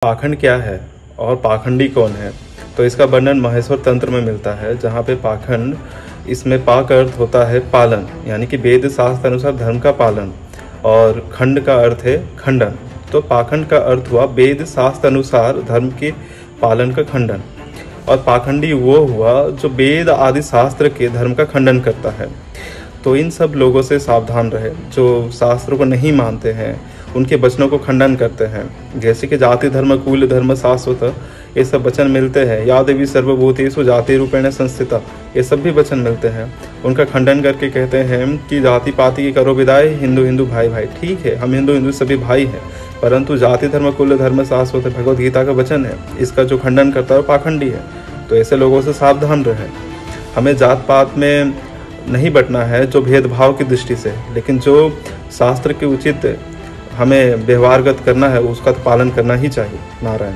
पाखंड क्या है और पाखंडी कौन है? तो इसका वर्णन महेश्वर तंत्र में मिलता है, जहाँ पे पाखंड, इसमें पाक अर्थ होता है पालन, यानी कि वेद शास्त्र अनुसार धर्म का पालन, और खंड का अर्थ है खंडन। तो पाखंड का अर्थ हुआ वेद शास्त्र अनुसार धर्म के पालन का खंडन, और पाखंडी वो हुआ जो वेद आदि शास्त्र के धर्म का खंडन करता है। तो इन सब लोगों से सावधान रहे जो शास्त्रों को नहीं मानते हैं, उनके वचनों को खंडन करते हैं। जैसे कि जाति धर्म कुल धर्म शाश्वत, ये सब वचन मिलते हैं। या देवी सर्वभूतेषु जाति रूपेण संस्थिता, ये सब भी वचन मिलते हैं। उनका खंडन करके कहते हैं कि जाति पाति की करो विदाई, हिंदू हिंदू भाई भाई। ठीक है, हम हिंदू हिंदू सभी भाई हैं, परंतु जाति धर्म कुल धर्म शाश्वत भगवद गीता का वचन है, इसका जो खंडन करता है वो पाखंडी है। तो ऐसे लोगों से सावधान रहे। हमें जात पात में नहीं बंटना है जो भेदभाव की दृष्टि से, लेकिन जो शास्त्र के उचित हमें व्यवहारगत करना है उसका पालन करना ही चाहिए। नारायण।